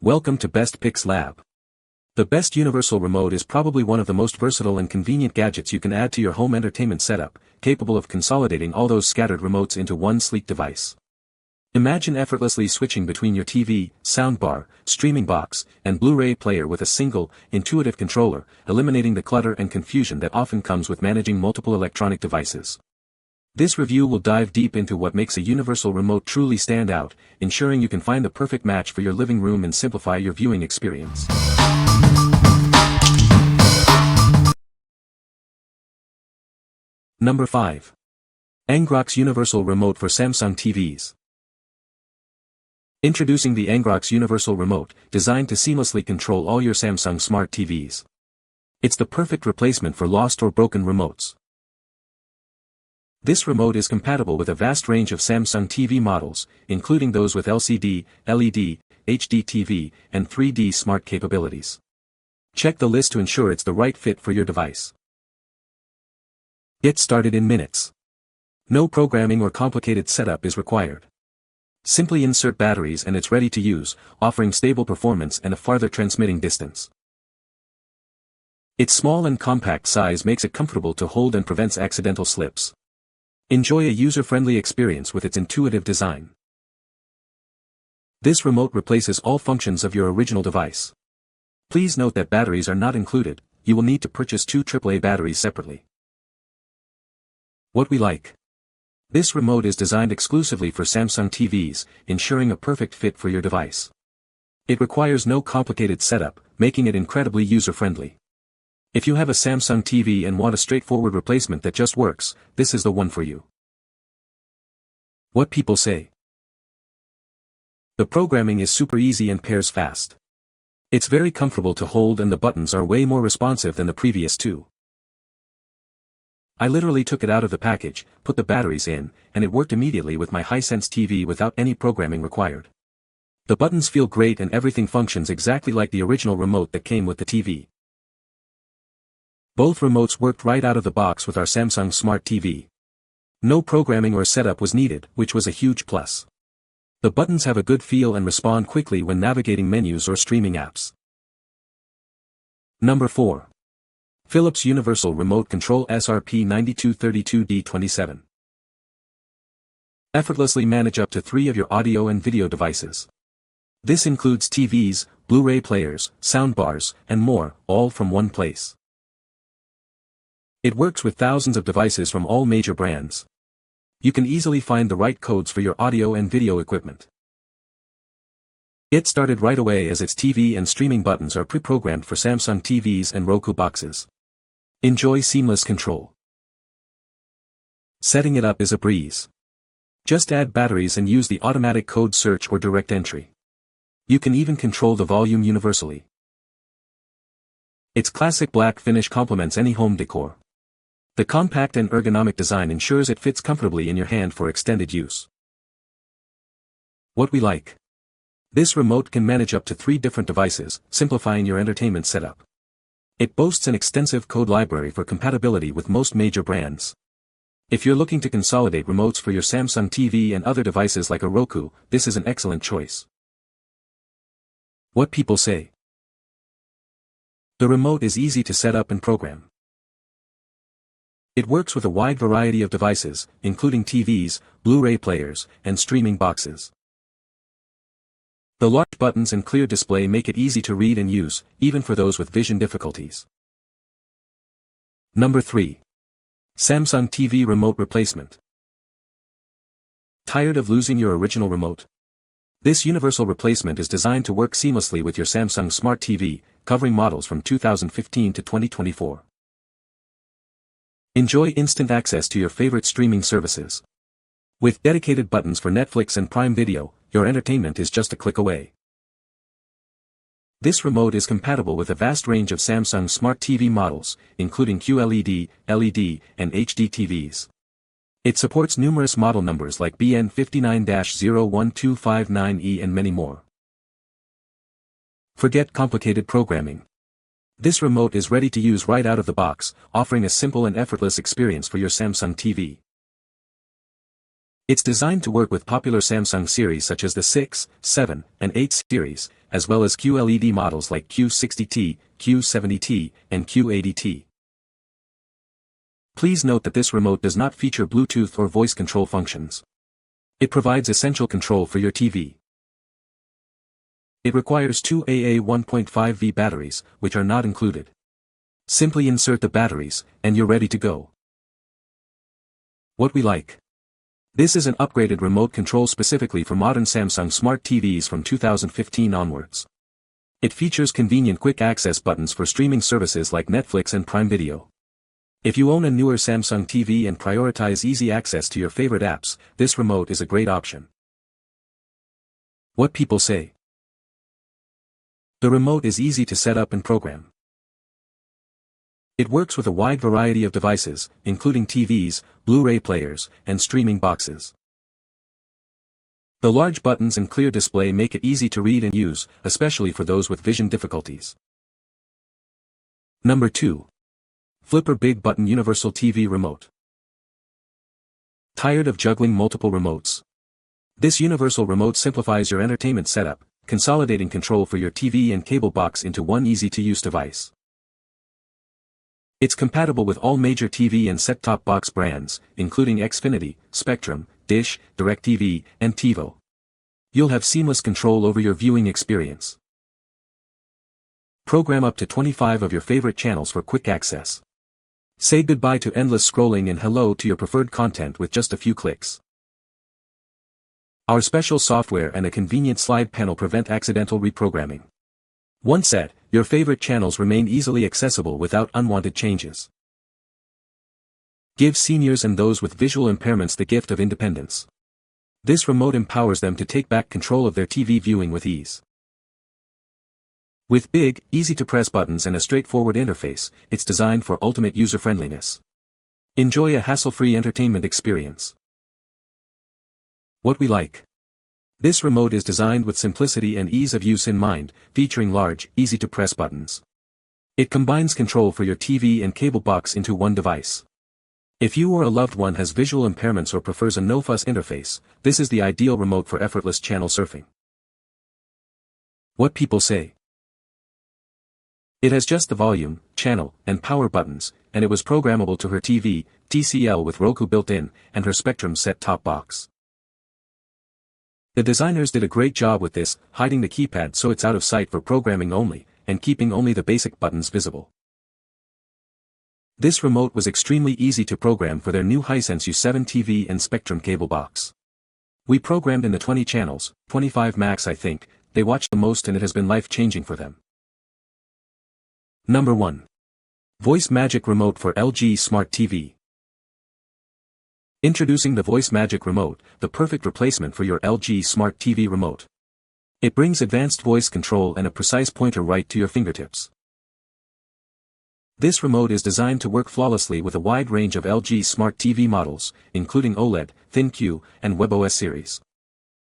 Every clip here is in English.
Welcome to Best Picks Lab. The Best Universal Remote is probably one of the most versatile and convenient gadgets you can add to your home entertainment setup, capable of consolidating all those scattered remotes into one sleek device. Imagine effortlessly switching between your TV, soundbar, streaming box, and Blu-ray player with a single, intuitive controller, eliminating the clutter and confusion that often comes with managing multiple electronic devices. This review will dive deep into what makes a universal remote truly stand out, ensuring you can find the perfect match for your living room and simplify your viewing experience. Number 5. Angrox Universal Remote for Samsung TVs. Introducing the Angrox Universal Remote, designed to seamlessly control all your Samsung smart TVs. It's the perfect replacement for lost or broken remotes. This remote is compatible with a vast range of Samsung TV models, including those with LCD, LED, HD TV, and 3D smart capabilities. Check the list to ensure it's the right fit for your device. Get started in minutes. No programming or complicated setup is required. Simply insert batteries and it's ready to use, offering stable performance and a farther transmitting distance. Its small and compact size makes it comfortable to hold and prevents accidental slips. Enjoy a user-friendly experience with its intuitive design. This remote replaces all functions of your original device. Please note that batteries are not included, you will need to purchase two AAA batteries separately. What we like. This remote is designed exclusively for Samsung TVs, ensuring a perfect fit for your device. It requires no complicated setup, making it incredibly user-friendly. If you have a Samsung TV and want a straightforward replacement that just works, this is the one for you. What people say. The programming is super easy and pairs fast. It's very comfortable to hold and the buttons are way more responsive than the previous two. I literally took it out of the package, put the batteries in, and it worked immediately with my Hisense TV without any programming required. The buttons feel great and everything functions exactly like the original remote that came with the TV. Both remotes worked right out of the box with our Samsung Smart TV. No programming or setup was needed, which was a huge plus. The buttons have a good feel and respond quickly when navigating menus or streaming apps. Number 4. Philips Universal Remote Control SRP9232D27. Effortlessly manage up to 3 of your audio and video devices. This includes TVs, Blu-ray players, soundbars, and more, all from one place. It works with thousands of devices from all major brands. You can easily find the right codes for your audio and video equipment. Get started right away as its TV and streaming buttons are pre-programmed for Samsung TVs and Roku boxes. Enjoy seamless control. Setting it up is a breeze. Just add batteries and use the automatic code search or direct entry. You can even control the volume universally. Its classic black finish complements any home decor. The compact and ergonomic design ensures it fits comfortably in your hand for extended use. What we like. This remote can manage up to 3 different devices, simplifying your entertainment setup. It boasts an extensive code library for compatibility with most major brands. If you're looking to consolidate remotes for your Samsung TV and other devices like a Roku, this is an excellent choice. What people say. The remote is easy to set up and program. It works with a wide variety of devices, including TVs, Blu-ray players, and streaming boxes. The large buttons and clear display make it easy to read and use, even for those with vision difficulties. Number 3. Samsung TV Remote Replacement. Tired of losing your original remote? This universal replacement is designed to work seamlessly with your Samsung Smart TV, covering models from 2015 to 2024. Enjoy instant access to your favorite streaming services. With dedicated buttons for Netflix and Prime Video, your entertainment is just a click away. This remote is compatible with a vast range of Samsung Smart TV models, including QLED, LED, and HD TVs. It supports numerous model numbers like BN59-01259E and many more. Forget complicated programming. This remote is ready to use right out of the box, offering a simple and effortless experience for your Samsung TV. It's designed to work with popular Samsung series such as the 6, 7, and 8 series, as well as QLED models like Q60T, Q70T, and Q80T. Please note that this remote does not feature Bluetooth or voice control functions. It provides essential control for your TV. It requires two AA 1.5V batteries, which are not included. Simply insert the batteries, and you're ready to go. What we like. This is an upgraded remote control specifically for modern Samsung smart TVs from 2015 onwards. It features convenient quick access buttons for streaming services like Netflix and Prime Video. If you own a newer Samsung TV and prioritize easy access to your favorite apps, this remote is a great option. What people say. The remote is easy to set up and program. It works with a wide variety of devices, including TVs, Blu-ray players, and streaming boxes. The large buttons and clear display make it easy to read and use, especially for those with vision difficulties. Number 2. Flipper Big Button Universal TV Remote. Tired of juggling multiple remotes? This universal remote simplifies your entertainment setup, consolidating control for your TV and cable box into one easy-to-use device. It's compatible with all major TV and set-top box brands, including Xfinity, Spectrum, Dish, DirecTV, and TiVo. You'll have seamless control over your viewing experience. Program up to 25 of your favorite channels for quick access. Say goodbye to endless scrolling and hello to your preferred content with just a few clicks. Our special software and a convenient slide panel prevent accidental reprogramming. Once set, your favorite channels remain easily accessible without unwanted changes. Give seniors and those with visual impairments the gift of independence. This remote empowers them to take back control of their TV viewing with ease. With big, easy-to-press buttons and a straightforward interface, it's designed for ultimate user-friendliness. Enjoy a hassle-free entertainment experience. What we like. This remote is designed with simplicity and ease of use in mind, featuring large, easy-to-press buttons. It combines control for your TV and cable box into one device. If you or a loved one has visual impairments or prefers a no-fuss interface, this is the ideal remote for effortless channel surfing. What people say. It has just the volume, channel, and power buttons, and it was programmable to her TV, TCL with Roku built in, and her Spectrum set-top box. The designers did a great job with this, hiding the keypad so it's out of sight for programming only, and keeping only the basic buttons visible. This remote was extremely easy to program for their new Hisense U7 TV and Spectrum cable box. We programmed in the 20 channels, 25 max I think, they watched the most and it has been life-changing for them. Number 1. Voice Magic Remote for LG Smart TV. Introducing the Voice Magic Remote, the perfect replacement for your LG Smart TV remote. It brings advanced voice control and a precise pointer right to your fingertips. This remote is designed to work flawlessly with a wide range of LG Smart TV models, including OLED, ThinQ, and WebOS series.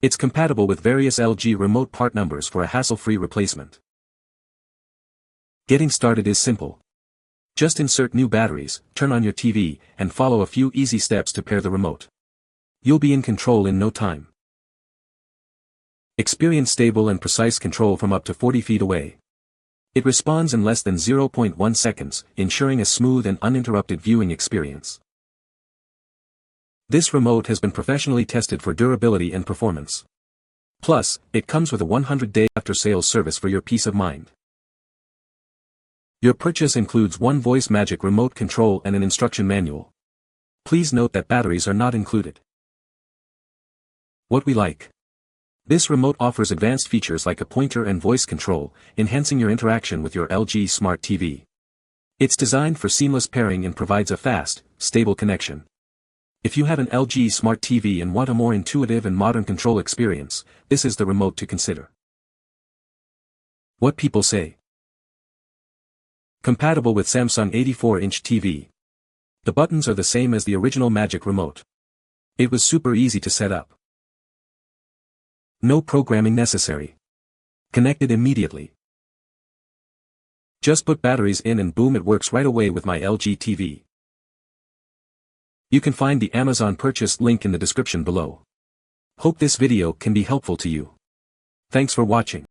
It's compatible with various LG remote part numbers for a hassle-free replacement. Getting started is simple. Just insert new batteries, turn on your TV, and follow a few easy steps to pair the remote. You'll be in control in no time. Experience stable and precise control from up to 40 feet away. It responds in less than 0.1 seconds, ensuring a smooth and uninterrupted viewing experience. This remote has been professionally tested for durability and performance. Plus, it comes with a 100-day after-sales service for your peace of mind. Your purchase includes one Voice Magic remote control and an instruction manual. Please note that batteries are not included. What we like. This remote offers advanced features like a pointer and voice control, enhancing your interaction with your LG Smart TV. It's designed for seamless pairing and provides a fast, stable connection. If you have an LG Smart TV and want a more intuitive and modern control experience, this is the remote to consider. What people say. Compatible with Samsung 84-inch TV. The buttons are the same as the original Magic Remote. It was super easy to set up. No programming necessary. Connected immediately. Just put batteries in and boom, it works right away with my LG TV. You can find the Amazon purchase link in the description below. Hope this video can be helpful to you. Thanks for watching.